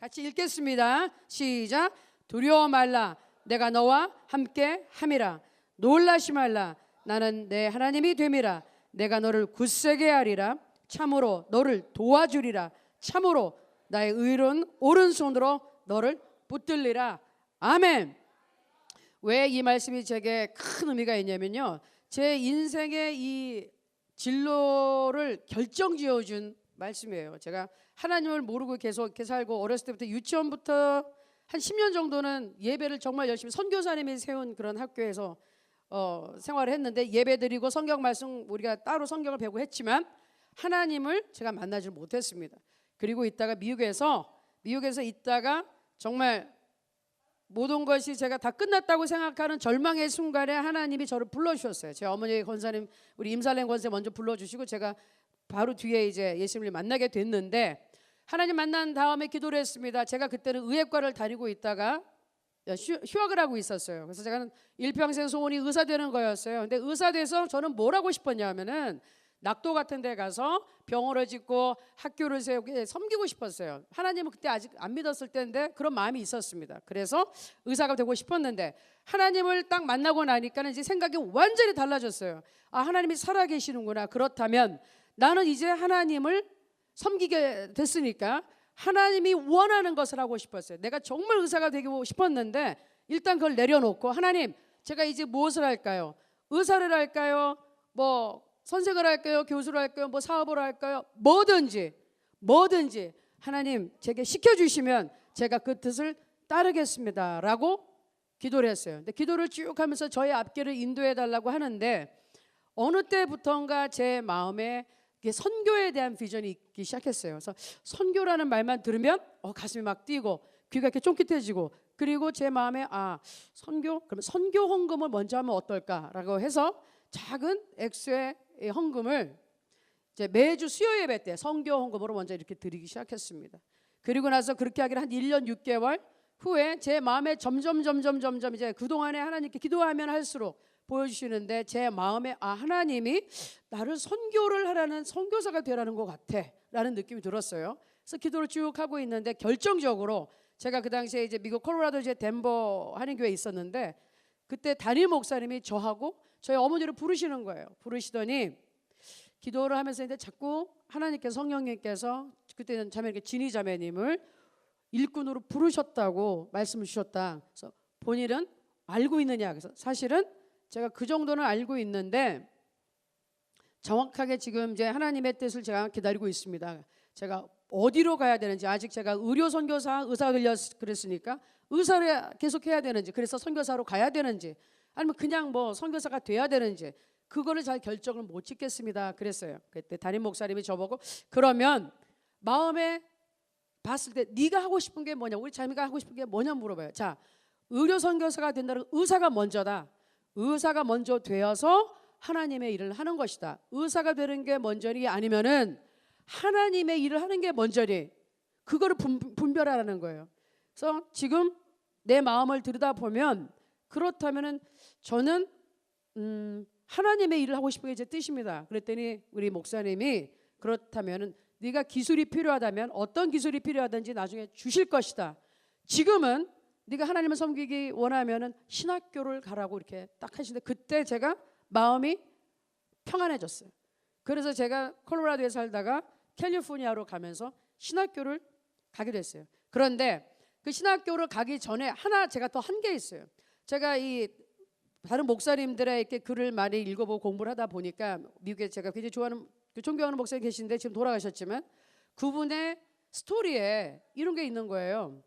같이 읽겠습니다. 시작. 두려워 말라. 내가 너와 함께 함이라. 놀라지 말라. 나는 내 하나님이 됨이라. 내가 너를 굳세게 하리라. 참으로 너를 도와주리라. 참으로 나의 의로운 오른손으로 너를 붙들리라. 아멘. 왜 이 말씀이 제게 큰 의미가 있냐면요, 제 인생의 이 진로를 결정지어준 말씀이에요. 제가 하나님을 모르고 계속 이렇게 살고, 어렸을 때부터 유치원부터 한 10년 정도는 예배를 정말 열심히, 선교사님이 세운 그런 학교에서 생활을 했는데, 예배 드리고 성경 말씀 우리가 따로 성경을 배우고 했지만 하나님을 제가 만나지 못했습니다. 그리고 있다가 미국에서 있다가 정말 모든 것이 제가 다 끝났다고 생각하는 절망의 순간에 하나님이 저를 불러주셨어요. 제 어머니 권사님, 우리 임살렘 권사 먼저 불러주시고 제가 바로 뒤에 이제 예수님을 만나게 됐는데, 하나님 만난 다음에 기도를 했습니다. 제가 그때는 의예과를 다니고 있다가 휴학을 하고 있었어요. 그래서 제가 일평생 소원이 의사 되는 거였어요. 근데 의사 돼서 저는 뭘 하고 싶었냐면은 낙도 같은 데 가서 병원을 짓고 학교를 세우고 섬기고 싶었어요. 하나님은 그때 아직 안 믿었을 때인데 그런 마음이 있었습니다. 그래서 의사가 되고 싶었는데, 하나님을 딱 만나고 나니까는 이제 생각이 완전히 달라졌어요. 아, 하나님이 살아계시는구나. 그렇다면 나는 이제 하나님을 섬기게 됐으니까 하나님이 원하는 것을 하고 싶었어요. 내가 정말 의사가 되고 싶었는데 일단 그걸 내려놓고, 하나님, 제가 이제 무엇을 할까요? 의사를 할까요? 뭐 선생을 할까요? 교수를 할까요? 뭐 사업을 할까요? 뭐든지 하나님 제게 시켜주시면 제가 그 뜻을 따르겠습니다 라고 기도를 했어요. 근데 기도를 쭉 하면서 저의 앞길을 인도해 달라고 하는데, 어느 때부턴가 제 마음에 선교에 대한 비전이 있기 시작했어요. 그래서 선교라는 말만 들으면 가슴이 막 뛰고 귀가 이렇게 쫑긋해지고, 그리고 제 마음에 선교? 그럼 선교 헌금을 먼저 하면 어떨까라고 해서 작은 액수의 헌금을 이제 매주 수요 예배 때 선교 헌금으로 먼저 이렇게 드리기 시작했습니다. 그리고 나서 그렇게 하기를 한 1년 6개월 후에 제 마음에 점점 이제 그동안에 하나님께 기도하면 할수록 보여주시는데, 제 마음에 하나님이 나를 선교를 하라는, 선교사가 되라는 것 같아 라는 느낌이 들었어요. 그래서 기도를 쭉 하고 있는데, 결정적으로 제가 그 당시에 이제 미국 콜로라도주의 덴버 한인교회에 있었는데, 그때 담임 목사님이 저하고 저희 어머니를 부르시는 거예요. 부르시더니 기도를 하면서 이제 자꾸 하나님께서, 성령님께서 그때는 자매, 진희 자매님을 일꾼으로 부르셨다고 말씀을 주셨다. 그래서 본인은 알고 있느냐? 그래서 사실은 제가 그 정도는 알고 있는데, 정확하게 지금 이제 하나님의 뜻을 제가 기다리고 있습니다. 제가 어디로 가야 되는지, 아직 제가 의료 선교사, 의사가 되려 그랬으니까 의사를 계속 해야 되는지, 그래서 선교사로 가야 되는지, 아니면 그냥 뭐 선교사가 돼야 되는지, 그거를 잘 결정을 못 짓겠습니다 그랬어요. 그때 담임 목사님이 저보고, 그러면 마음에 봤을 때 네가 하고 싶은 게 뭐냐, 우리 자매가 하고 싶은 게 뭐냐 물어봐요. 자, 의료 선교사가 된다는, 의사가 먼저다. 의사가 먼저 되어서 하나님의 일을 하는 것이다. 의사가 되는 게 먼저니 아니면은 하나님의 일을 하는 게 먼저니, 그거를 분별하라는 거예요. 그래서 지금 내 마음을 들여다보면, 그렇다면은 저는 하나님의 일을 하고 싶은 게 제 뜻입니다. 그랬더니 우리 목사님이, 그렇다면은 네가 기술이 필요하다면 어떤 기술이 필요하든지 나중에 주실 것이다. 지금은 네가 하나님을 섬기기 원하면은 신학교를 가라고 이렇게 딱 하시는데, 그때 제가 마음이 평안해졌어요. 그래서 제가 콜로라도에 살다가 캘리포니아로 가면서 신학교를 가게 됐어요. 그런데 그 신학교를 가기 전에 제가 더 한 게 있어요. 제가 이 다른 목사님들의 이렇게 글을 많이 읽어보고 공부를 하다 보니까, 미국에 제가 굉장히 좋아하는, 존경하는 목사님 계신데 지금 돌아가셨지만, 그분의 스토리에 이런 게 있는 거예요.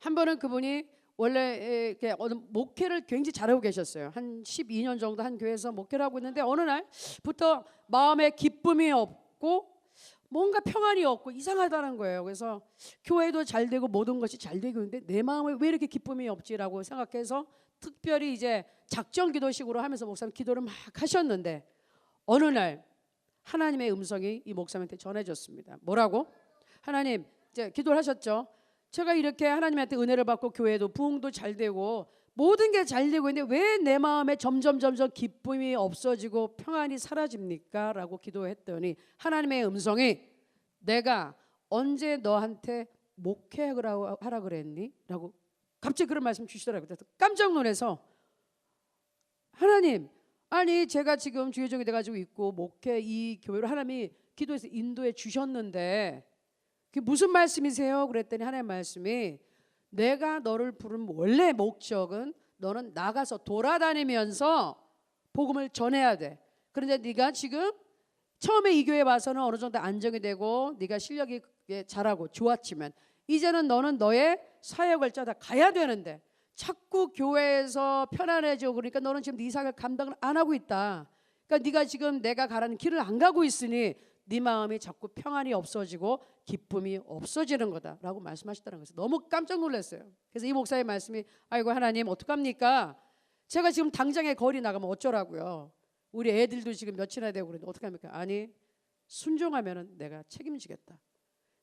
한 번은 그분이 원래 이렇게 목회를 굉장히 잘하고 계셨어요. 한 12년 정도 한 교회에서 목회를 하고 있는데, 어느 날부터 마음에 기쁨이 없고 뭔가 평안이 없고 이상하다는 거예요. 그래서 교회도 잘 되고 모든 것이 잘 되고 있는데 내 마음에 왜 이렇게 기쁨이 없지라고 생각해서, 특별히 이제 작정 기도식으로 하면서 목사님 기도를 막 하셨는데, 어느 날 하나님의 음성이 이 목사님한테 전해졌습니다. 뭐라고? 하나님, 이제 기도를 하셨죠. 제가 이렇게 하나님한테 은혜를 받고 교회도 부흥도 잘 되고 모든 게 잘 되고 있는데 왜 내 마음에 점점 기쁨이 없어지고 평안이 사라집니까? 라고 기도했더니 하나님의 음성이, 내가 언제 너한테 목회하라 그랬니? 라고 갑자기 그런 말씀 주시더라고요. 그래서 깜짝 놀라서 하나님, 아니 제가 지금 주의종이 돼가지고 있고 목회 이 교회로 하나님이 기도해서 인도해 주셨는데 그게 무슨 말씀이세요? 그랬더니 하나님 말씀이 내가 너를 부른 원래 목적은 너는 나가서 돌아다니면서 복음을 전해야 돼. 그런데 네가 지금 처음에 이 교회에 와서는 어느 정도 안정이 되고 네가 실력이 잘하고 좋았지만 이제는 너는 너의 사역을 짜다 가야 되는데 자꾸 교회에서 편안해지고 그러니까 너는 지금 네 사역을 감당을 안 하고 있다. 그러니까 네가 지금 내가 가라는 길을 안 가고 있으니 네 마음이 자꾸 평안이 없어지고 기쁨이 없어지는 거다라고 말씀하시더라는 거예요. 너무 깜짝 놀랐어요. 그래서 이 목사의 말씀이 아이고 하나님 어떡합니까? 제가 지금 당장에 거리 나가면 어쩌라고요? 우리 애들도 지금 며칠이나 되고 그러는데 어떡합니까? 아니 순종하면은 내가 책임지겠다.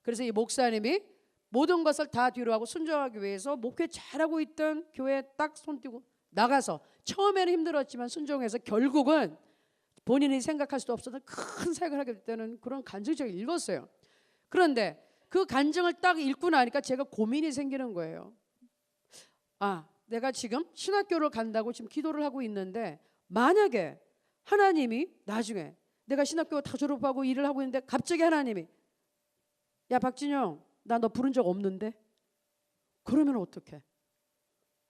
그래서 이 목사님이 모든 것을 다 뒤로 하고 순종하기 위해서 목회 잘하고 있던 교회에 딱 손 띄고 나가서 처음에는 힘들었지만 순종해서 결국은 본인이 생각할 수도 없었던 큰 사역을 하게 됐다는 그런 간증을 제가 읽었어요. 그런데 그 간증을 딱 읽고 나니까 제가 고민이 생기는 거예요. 아, 내가 지금 신학교를 간다고 지금 기도를 하고 있는데 만약에 하나님이 나중에 내가 신학교 다 졸업하고 일을 하고 있는데 갑자기 하나님이 야 박진영 나 너 부른 적 없는데 그러면 어떡해?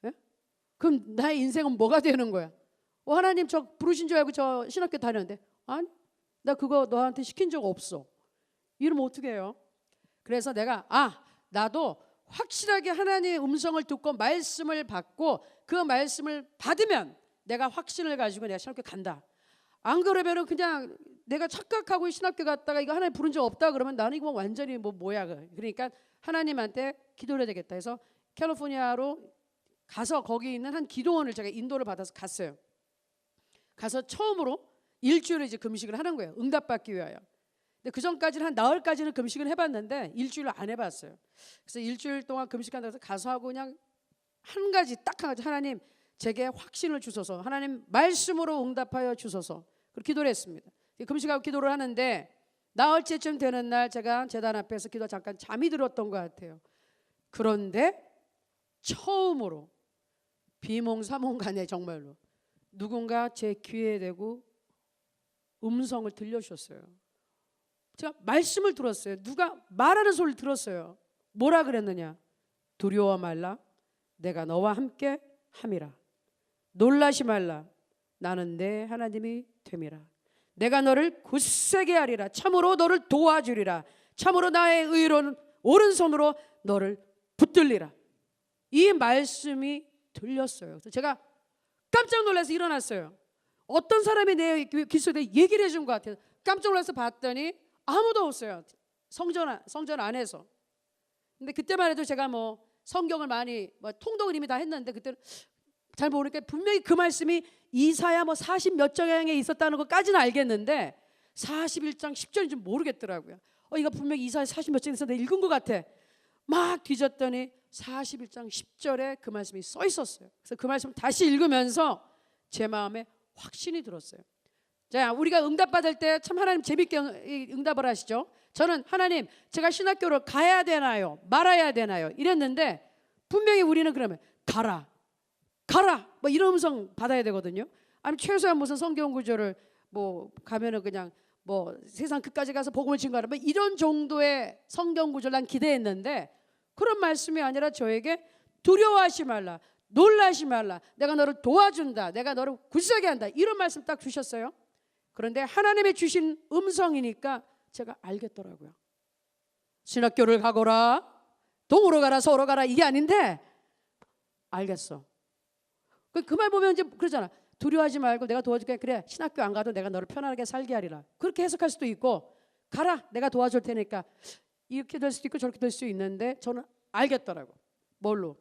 예? 그럼 나의 인생은 뭐가 되는 거야? 하나님 저 부르신 줄 알고 저 신학교 다녔는데 아니 나 그거 너한테 시킨 적 없어. 이러면 어떻게 해요? 그래서 내가 나도 확실하게 하나님의 음성을 듣고 말씀을 받고 그 말씀을 받으면 내가 확신을 가지고 내가 신학교 간다. 안 그러면은 그냥 내가 착각하고 신학교 갔다가 이거 하나님 부른 적 없다 그러면 나는 이거 완전히 뭐야. 그러니까 하나님한테 기도를 해야 되겠다 해서 캘리포니아로 가서 거기 있는 한 기도원을 제가 인도를 받아서 갔어요. 가서 처음으로 일주일을 이제 금식을 하는 거예요. 응답받기 위하여. 근데 그 전까지는 한 나흘까지는 금식을 해봤는데 일주일을 안 해봤어요. 그래서 일주일 동안 금식한다고 해서 가서 하고 그냥 한 가지 딱 한 가지 하나님 제게 확신을 주소서 하나님 말씀으로 응답하여 주소서 그렇게 기도를 했습니다. 금식하고 기도를 하는데 나흘째쯤 되는 날 제가 제단 앞에서 기도 잠깐 잠이 들었던 것 같아요. 그런데 처음으로 비몽사몽간에 정말로 누군가 제 귀에 대고 음성을 들려주셨어요. 제가 말씀을 들었어요. 누가 말하는 소리를 들었어요. 뭐라 그랬느냐? 두려워 말라. 내가 너와 함께 함이라. 놀라지 말라. 나는 내 하나님이 됨이라. 내가 너를 굳세게 하리라. 참으로 너를 도와주리라. 참으로 나의 의로운 오른손으로 너를 붙들리라. 이 말씀이 들렸어요. 그래서 제가 깜짝 놀라서 일어났어요. 어떤 사람이 내 귀 속에 얘기를 해준 것 같아요. 깜짝 놀라서 봤더니 아무도 없어요. 성전 안에서. 근데 그때만 해도 제가 뭐 성경을 많이 통독을 이미 다 했는데 그때는 잘 모르니까 분명히 그 말씀이 이사야 40 몇 장에 있었다는 것까지는 알겠는데 41장 10절인지 모르겠더라고요. 이거 분명히 이사야 40 몇 장에 있었는데 읽은 것 같아. 막 뒤졌더니 41장 10절에 그 말씀이 써 있었어요. 그래서 그 말씀 다시 읽으면서 제 마음에 확신이 들었어요. 자, 우리가 응답받을 때 참 하나님 재밌게 응답을 하시죠. 저는 하나님 제가 신학교를 가야 되나요? 말아야 되나요? 이랬는데 분명히 우리는 그러면 가라 뭐 이런 음성 받아야 되거든요. 아니면 최소한 무슨 성경 구절을 뭐 가면은 그냥 뭐 세상 끝까지 가서 복음을 증거하라 뭐 이런 정도의 성경 구절 난 기대했는데 그런 말씀이 아니라 저에게 두려워하지 말라, 놀라지 말라, 내가 너를 도와준다, 내가 너를 굳세게 한다 이런 말씀 딱 주셨어요. 그런데 하나님이 주신 음성이니까 제가 알겠더라고요. 신학교를 가거라, 동으로 가라, 서로 가라 이게 아닌데 알겠어. 그 말 보면 이제 그러잖아. 두려워하지 말고 내가 도와줄게. 그래 신학교 안 가도 내가 너를 편안하게 살게 하리라. 그렇게 해석할 수도 있고 가라 내가 도와줄 테니까 이렇게 될 수도 있고 저렇게 될 수 있는데 저는 알겠더라고. 뭘로?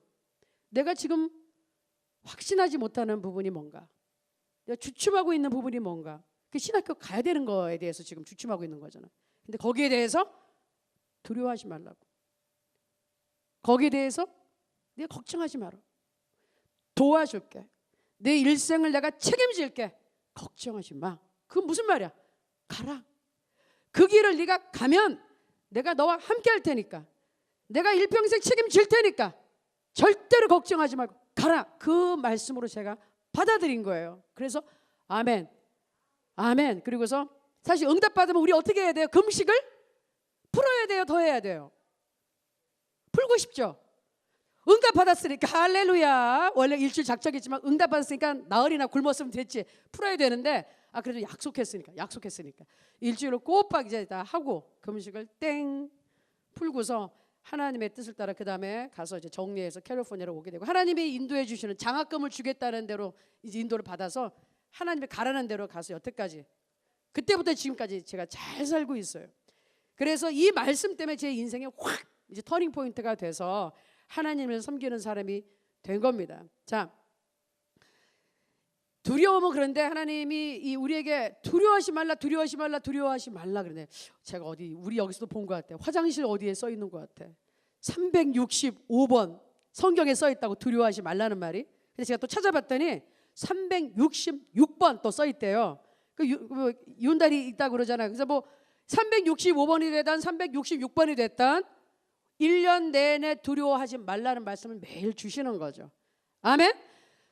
내가 지금 확신하지 못하는 부분이 뭔가, 내가 주춤하고 있는 부분이 뭔가, 그 신학교 가야 되는 거에 대해서 지금 주춤하고 있는 거잖아. 근데 거기에 대해서 두려워하지 말라고. 거기에 대해서 내가 걱정하지 마라. 도와줄게. 내 일생을 내가 책임질게. 걱정하지 마. 그건 무슨 말이야? 가라. 그 길을 네가 가면 내가 너와 함께 할 테니까. 내가 일평생 책임질 테니까 절대로 걱정하지 말고 가라. 그 말씀으로 제가 받아들인 거예요. 그래서 아멘, 아멘. 그리고서 사실 응답받으면 우리 어떻게 해야 돼요? 금식을 풀어야 돼요? 더 해야 돼요? 풀고 싶죠? 응답받았으니까 할렐루야. 원래 일주일 작정했지만 응답받았으니까 나흘이나 굶었으면 됐지. 풀어야 되는데 그래도 약속했으니까 일주일을 꼬박 이제 다 하고 금식을 땡 풀고서 하나님의 뜻을 따라 그 다음에 가서 이제 정리해서 캘리포니아로 오게 되고, 하나님이 인도해 주시는 장학금을 주겠다는 대로 이제 인도를 받아서 하나님이 가라는 대로 가서 여태까지, 그때부터 지금까지 제가 잘 살고 있어요. 그래서 이 말씀 때문에 제 인생에 확 이제 터닝 포인트가 돼서 하나님을 섬기는 사람이 된 겁니다. 자, 두려움은 그런데 하나님이 우리에게 두려워하지 말라 그러네. 제가 어디 우리 여기서도 본 것 같아요. 화장실 어디에 써 있는 것 같아. 365번 성경에 써 있다고 두려워하지 말라는 말이. 근데 제가 또 찾아봤더니 366번 또 써 있대요. 그 윤달이 있다고 그러잖아요. 그래서 뭐 365번이 되든 366번이 됐든 1년 내내 두려워하지 말라는 말씀을 매일 주시는 거죠. 아멘.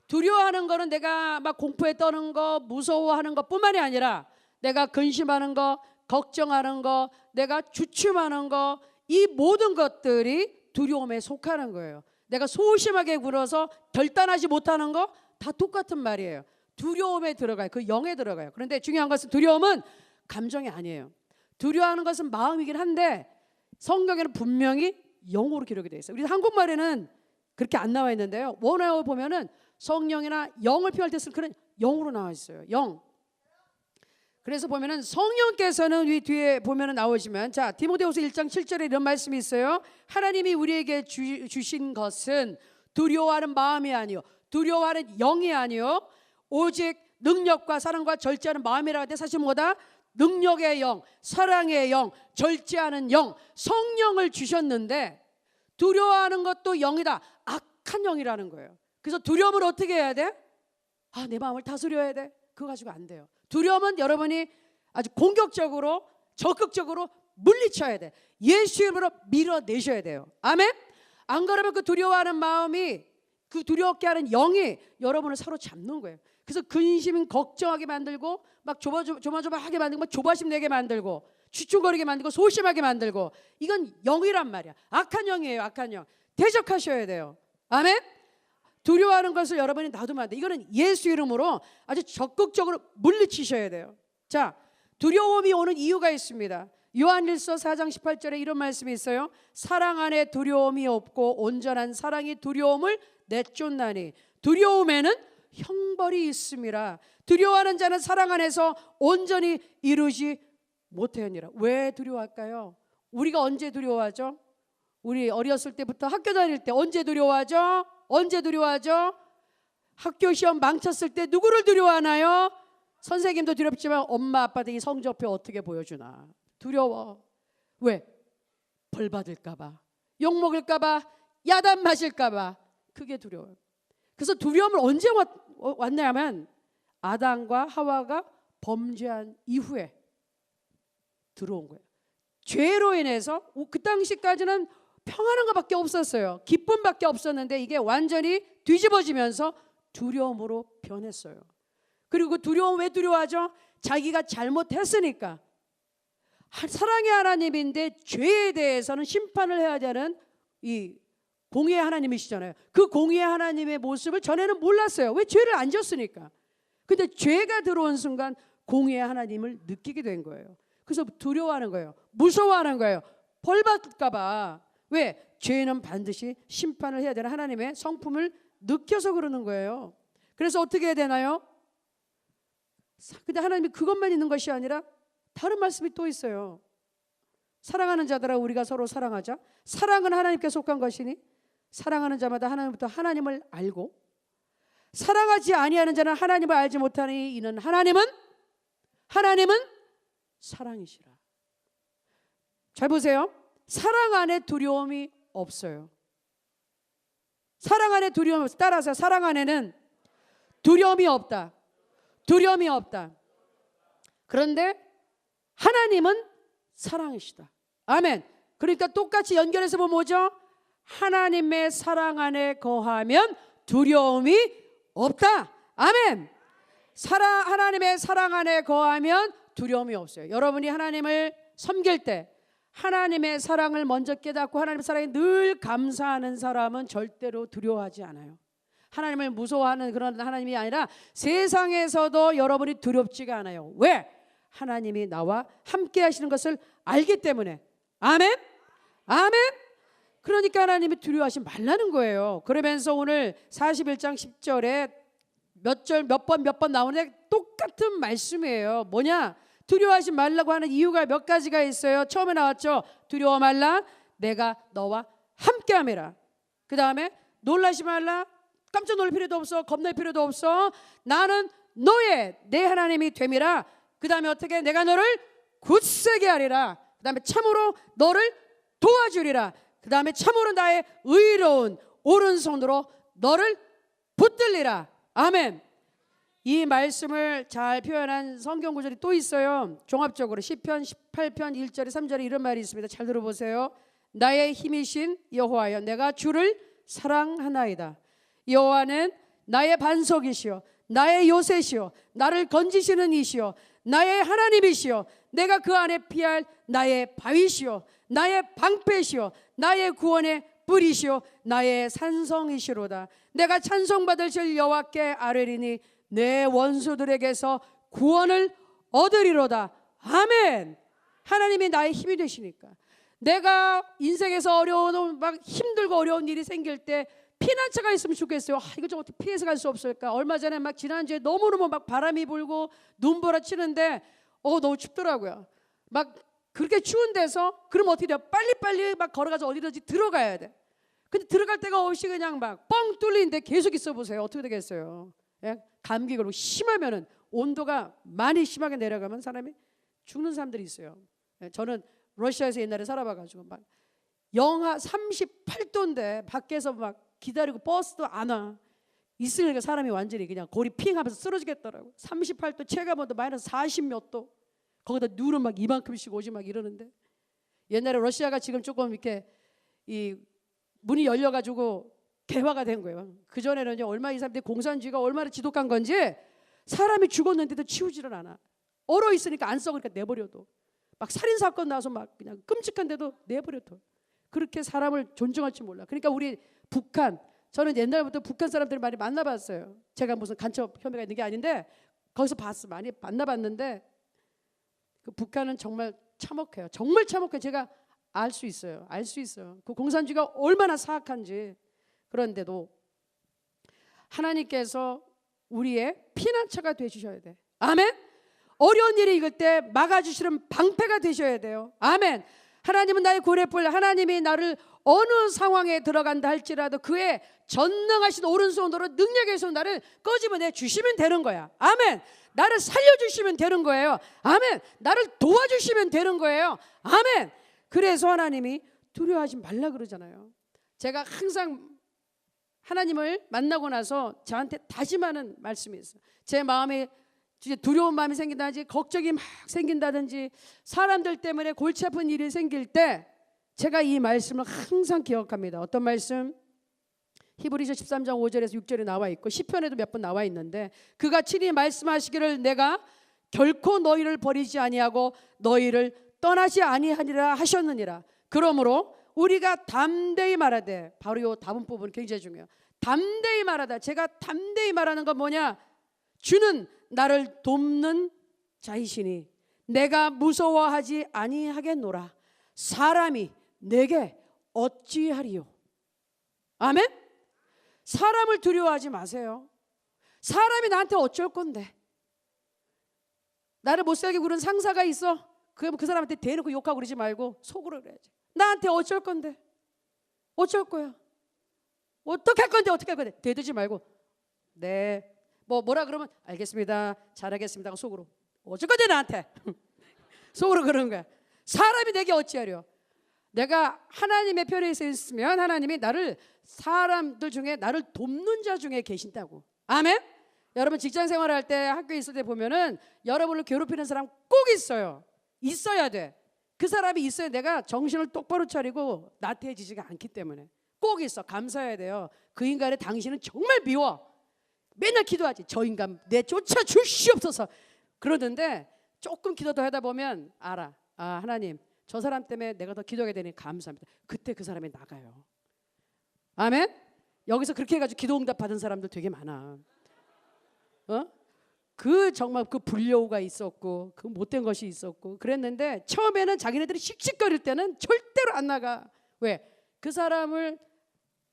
두려워하는 거는 내가 막 공포에 떠는 거, 무서워하는 것뿐만이 아니라 내가 근심하는 거, 걱정하는 거, 내가 주춤하는 거, 이 모든 것들이 두려움에 속하는 거예요. 내가 소심하게 굴어서 결단하지 못하는 거 다 똑같은 말이에요. 두려움에 들어가요. 그 영에 들어가요. 그런데 중요한 것은 두려움은 감정이 아니에요. 두려워하는 것은 마음이긴 한데 성경에는 분명히 영어로 기록이 되어 있어요. 우리 한국말에는 그렇게 안 나와 있는데요. 원어에 보면은 성령이나 영을 표현할 때 쓸 그런 영으로 나와 있어요. 영. 그래서 보면은 성령께서는 이 뒤에 보면은 나오시면, 자, 디모데후서 1장 7절에 이런 말씀이 있어요. 하나님이 우리에게 주신 것은 두려워하는 마음이 아니요, 두려워하는 영이 아니요, 오직 능력과 사랑과 절제하는 마음이라 하는데, 사실 뭐다? 능력의 영, 사랑의 영, 절제하는 영, 성령을 주셨는데 두려워하는 것도 영이다. 악한 영이라는 거예요. 그래서 두려움을 어떻게 해야 돼? 내 마음을 다스려야 돼. 그거 가지고 안 돼요. 두려움은 여러분이 아주 공격적으로, 적극적으로 물리쳐야 돼. 예수 이름으로 밀어내셔야 돼요. 아멘? 안 그러면 그 두려워하는 마음이, 그 두렵게 하는 영이 여러분을 사로잡는 거예요. 그래서 근심, 걱정하게 만들고, 막 조마조마하게 만들고, 막 조바심 내게 만들고, 주춤거리게 만들고, 소심하게 만들고, 이건 영이란 말이야. 악한 영이에요. 악한 영. 대적하셔야 돼요. 아멘? 두려워하는 것을 여러분이 놔두면 안 돼. 이거는 예수 이름으로 아주 적극적으로 물리치셔야 돼요. 자, 두려움이 오는 이유가 있습니다. 요한일서 4장 18절에 이런 말씀이 있어요. 사랑 안에 두려움이 없고 온전한 사랑이 두려움을 내쫓나니 두려움에는 형벌이 있음이라. 두려워하는 자는 사랑 안에서 온전히 이루지 못하느니라. 왜 두려워할까요? 우리가 언제 두려워하죠? 우리 어렸을 때부터 학교 다닐 때 언제 두려워하죠? 언제 두려워하죠? 학교 시험 망쳤을 때 누구를 두려워하나요? 선생님도 두렵지만 엄마 아빠도 이 성적표 어떻게 보여주나 두려워. 왜? 벌 받을까 봐, 욕 먹을까 봐, 야단 맞을까 봐. 그게 두려워요. 그래서 두려움을 언제 왔냐면 아담과 하와가 범죄한 이후에 들어온 거예요. 죄로 인해서 그 당시까지는 평안한 것밖에 없었어요. 기쁨밖에 없었는데 이게 완전히 뒤집어지면서 두려움으로 변했어요. 그리고 그 두려움 왜 두려워하죠? 자기가 잘못했으니까. 사랑의 하나님인데 죄에 대해서는 심판을 해야 되는 이 공의의 하나님이시잖아요. 그 공의의 하나님의 모습을 전에는 몰랐어요. 왜? 죄를 안 지었으니까. 근데 죄가 들어온 순간 공의의 하나님을 느끼게 된 거예요. 그래서 두려워하는 거예요. 무서워하는 거예요. 벌 받을까 봐. 왜? 죄는 반드시 심판을 해야 되는 하나님의 성품을 느껴서 그러는 거예요. 그래서 어떻게 해야 되나요? 근데 하나님이 그것만 있는 것이 아니라 다른 말씀이 또 있어요. 사랑하는 자들아 우리가 서로 사랑하자. 사랑은 하나님께 속한 것이니 사랑하는 자마다 하나님부터 하나님을 알고, 사랑하지 아니하는 자는 하나님을 알지 못하니 이는 하나님은 사랑이시라. 잘 보세요. 사랑 안에 두려움이 없어요. 사랑 안에 두려움이 없어요. 따라서 사랑 안에는 두려움이 없다. 두려움이 없다. 그런데 하나님은 사랑이시다. 아멘. 그러니까 똑같이 연결해서 보면 뭐죠? 하나님의 사랑 안에 거하면 두려움이 없다. 아멘. 하나님의 사랑 안에 거하면 두려움이 없어요. 여러분이 하나님을 섬길 때 하나님의 사랑을 먼저 깨닫고 하나님의 사랑에 늘 감사하는 사람은 절대로 두려워하지 않아요. 하나님을 무서워하는 그런 하나님이 아니라 세상에서도 여러분이 두렵지가 않아요. 왜? 하나님이 나와 함께 하시는 것을 알기 때문에. 아멘. 아멘. 그러니까 하나님이 두려워하지 말라는 거예요. 그러면서 오늘 41장 10절에 몇 번 나오는데 똑같은 말씀이에요. 뭐냐? 두려워하지 말라고 하는 이유가 몇 가지가 있어요. 처음에 나왔죠. 두려워 말라. 내가 너와 함께함이라. 그 다음에 놀라지 말라. 깜짝 놀랄 필요도 없어. 겁낼 필요도 없어. 나는 내 하나님이 됨이라. 그 다음에 어떻게? 내가 너를 굳세게 하리라. 그 다음에 참으로 너를 도와주리라. 그 다음에 참으로 나의 의로운 오른손으로 너를 붙들리라. 아멘. 이 말씀을 잘 표현한 성경 구절이 또 있어요. 종합적으로 시편 18편 1절에 3절에 이런 말이 있습니다. 잘 들어보세요. 나의 힘이신 여호와여, 내가 주를 사랑하나이다. 여호와는 나의 반석이시여, 나의 요새시여, 나를 건지시는 이시여, 나의 하나님이시여, 내가 그 안에 피할 나의 바위시여, 나의 방패시여, 나의 구원의 뿌리시여, 나의 산성이시로다. 내가 찬송받을 줄 여호와께 아뢰리니 내 원수들에게서 구원을 얻으리로다. 아멘. 하나님이 나의 힘이 되시니까 내가 인생에서 어려운 막 힘들고 어려운 일이 생길 때 피난처가 있으면 좋겠어요. 이거 좀 어떻게 피해서 갈 수 없을까? 얼마 전에 막 지난주에 너무너무 막 바람이 불고 눈보라 치는데 너무 춥더라고요. 막 그렇게 추운 데서 그럼 어떻게 돼요? 빨리빨리 막 걸어가서 어디든지 들어가야 돼. 근데 들어갈 데가 없이 그냥 막 뻥 뚫리는데 계속 있어 보세요. 어떻게 되겠어요? 예? 감기 걸리고 심하면은 온도가 많이 심하게 내려가면 사람이 죽는 사람들이 있어요. 예, 저는 러시아에서 옛날에 살아봐가지고 막 영하 38도인데 밖에서 막 기다리고 버스도 안 와. 있으니까 사람이 완전히 그냥 골이 핑하면서 쓰러지겠더라고. 38도 체감온도 마이너스 40 몇 도. 거기다 눈은 막 이만큼씩 오지 막 이러는데 옛날에 러시아가 지금 조금 이렇게 이 문이 열려가지고 개화가 된 거예요. 그 전에는요 얼마 이 사람들이 공산주의가 얼마나 지독한 건지 사람이 죽었는데도 치우지를 않아. 얼어 있으니까 안 썩으니까 내버려둬. 막 살인 사건 나서 막 그냥 끔찍한데도 내버려둬. 그렇게 사람을 존중할 줄 몰라. 그러니까 우리 북한, 저는 옛날부터 북한 사람들을 많이 만나봤어요. 제가 무슨 간첩 혐의가 있는 게 아닌데 거기서 많이 만나봤는데 그 북한은 정말 참혹해요. 정말 참혹해. 제가 알 수 있어요. 알 수 있어요. 그 공산주의가 얼마나 사악한지. 그런데도 하나님께서 우리의 피난처가 되주셔야 돼. 아멘. 어려운 일이 있을 때 막아주시는 방패가 되셔야 돼요. 아멘. 하나님은 나의 고래뿔, 하나님이 나를 어느 상황에 들어간다 할지라도 그의 전능하신 오른손으로 능력의 손 나를 꺼집어내 주시면 되는 거야. 아멘. 나를 살려주시면 되는 거예요. 아멘. 나를 도와주시면 되는 거예요. 아멘. 그래서 하나님이 두려워하지 말라 그러잖아요. 제가 항상 하나님을 만나고 나서 저한테 다짐하는 말씀이 있어요. 제 마음에 두려운 마음이 생긴다든지 걱정이 막 생긴다든지 사람들 때문에 골치 아픈 일이 생길 때 제가 이 말씀을 항상 기억합니다. 어떤 말씀? 히브리서 13장 5절에서 6절에 나와 있고 시편에도 몇 번 나와 있는데 그가 친히 말씀하시기를 내가 결코 너희를 버리지 아니하고 너희를 떠나지 아니하니라 하셨느니라. 그러므로 우리가 담대히 말하되, 바로 이 다음 부분 굉장히 중요해요. 담대히 말하다. 제가 담대히 말하는 건 뭐냐? 주는 나를 돕는 자이시니 내가 무서워하지 아니하겠노라. 사람이 내게 어찌하리요? 아멘? 사람을 두려워하지 마세요. 사람이 나한테 어쩔 건데. 나를 못살게 구는 상사가 있어. 그럼 그 사람한테 대놓고 욕하고 그러지 말고 속으로 그래야지. 나한테 어쩔 건데. 어쩔 거야. 어떻게 할 건데 어떻게 할 건데. 대들지 말고 네. 뭐라 그러면 알겠습니다. 잘하겠습니다. 속으로. 어쩔 건데 나한테. 속으로 그러는 거야. 사람이 내게 어찌하려. 내가 하나님의 편에 있으면 하나님이 나를 사람들 중에 나를 돕는 자 중에 계신다고. 아멘. 여러분 직장 생활할 때 학교에 있을 때 보면은 여러분을 괴롭히는 사람 꼭 있어요. 있어야 돼. 그 사람이 있어야 내가 정신을 똑바로 차리고 나태해지지가 않기 때문에 꼭 있어. 감사해야 돼요. 그 인간의 당신은 정말 미워. 맨날 기도하지. 저 인간 내쫓아 주시옵소서. 그러는데 조금 기도 더 하다 보면 알아. 아, 하나님 저 사람 때문에 내가 더 기도하게 되니 감사합니다. 그때 그 사람이 나가요. 아멘. 여기서 그렇게 해가지고 기도 응답 받은 사람들 되게 많아. 그 정말 그 불려우가 있었고 그 못된 것이 있었고 그랬는데 처음에는 자기네들이 씩씩거릴 때는 절대로 안 나가. 왜? 그 사람을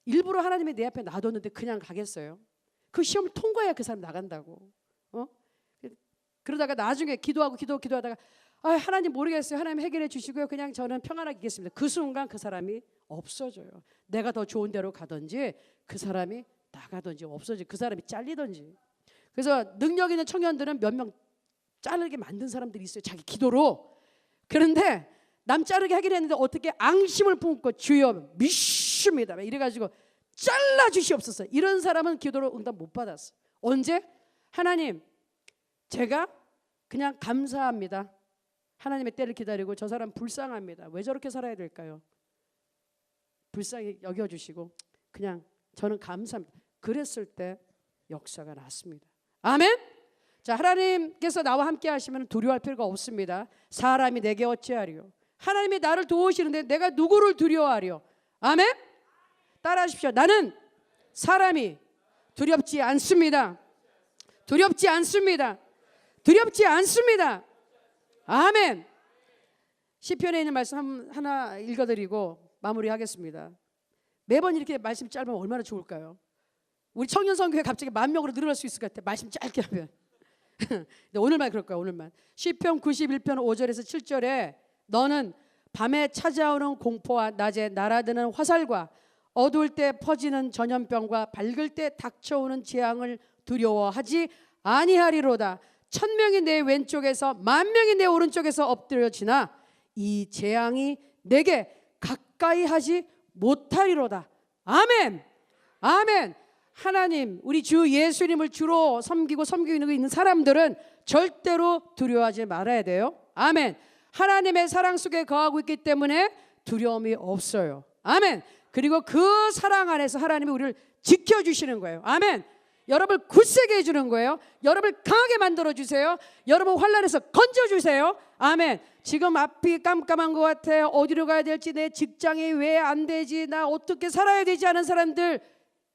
일부러 하나님이 내 앞에 놔뒀는데 그냥 가겠어요? 그 시험을 통과해야 그 사람 나간다고. 그러다가 나중에 기도하다가 아, 하나님 모르겠어요. 하나님 해결해 주시고요. 그냥 저는 평안하게 있겠습니다. 그 순간 그 사람이 없어져요. 내가 더 좋은 데로 가든지 그 사람이 나가든지 없어지. 그 사람이 잘리든지. 그래서 능력 있는 청년들은 몇 명 자르게 만든 사람들이 있어요. 자기 기도로. 그런데 남 자르게 하긴 했는데 어떻게 앙심을 품고 주여 믿습니다. 이래가지고 잘라 주시옵소서. 이런 사람은 기도로 응답 못 받았어. 언제? 하나님 제가 그냥 감사합니다. 하나님의 때를 기다리고 저 사람 불쌍합니다. 왜 저렇게 살아야 될까요? 불쌍히 여겨주시고 그냥 저는 감사합니다. 그랬을 때 역사가 났습니다. 아멘. 자, 하나님께서 나와 함께 하시면 두려워할 필요가 없습니다. 사람이 내게 어찌하리요? 하나님이 나를 도우시는데 내가 누구를 두려워하리요? 아멘. 따라하십시오. 나는 사람이 두렵지 않습니다. 두렵지 않습니다. 두렵지 않습니다. 아멘. 시편에 있는 말씀 하나 읽어드리고 마무리하겠습니다. 매번 이렇게 말씀 짧으면 얼마나 좋을까요? 우리 청년선교회 갑자기 10,000명으로 늘어날 수 있을 것 같아. 말씀 짧게 하면. 근데 오늘만 그럴 거야. 오늘만. 시편 91편 5절에서 7절에 너는 밤에 찾아오는 공포와 낮에 날아드는 화살과 어두울 때 퍼지는 전염병과 밝을 때 닥쳐오는 재앙을 두려워하지 아니하리로다. 1,000명이 내 왼쪽에서 10,000명이 내 오른쪽에서 엎드려지나 이 재앙이 내게 가까이 하지 못하리로다. 아멘. 아멘. 하나님 우리 주 예수님을 주로 섬기고 섬기고 있는 사람들은 절대로 두려워하지 말아야 돼요. 아멘. 하나님의 사랑 속에 거하고 있기 때문에 두려움이 없어요. 아멘. 그리고 그 사랑 안에서 하나님이 우리를 지켜주시는 거예요. 아멘. 여러분을 굳세게 해주는 거예요. 여러분을 강하게 만들어주세요. 여러분 환난에서 건져주세요. 아멘. 지금 앞이 깜깜한 것 같아요. 어디로 가야 될지, 내 직장이 왜 안 되지, 나 어떻게 살아야 되지 하는 사람들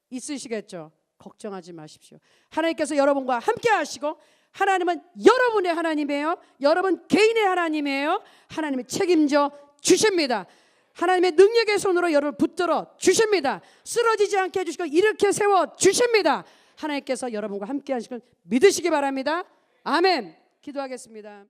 있으시겠죠. 걱정하지 마십시오. 하나님께서 여러분과 함께 하시고 하나님은 여러분의 하나님이에요. 여러분 개인의 하나님이에요. 하나님이 책임져 주십니다. 하나님의 능력의 손으로 여러분을 붙들어 주십니다. 쓰러지지 않게 해주시고 이렇게 세워 주십니다. 하나님께서 여러분과 함께 하시길 믿으시기 바랍니다. 아멘. 기도하겠습니다.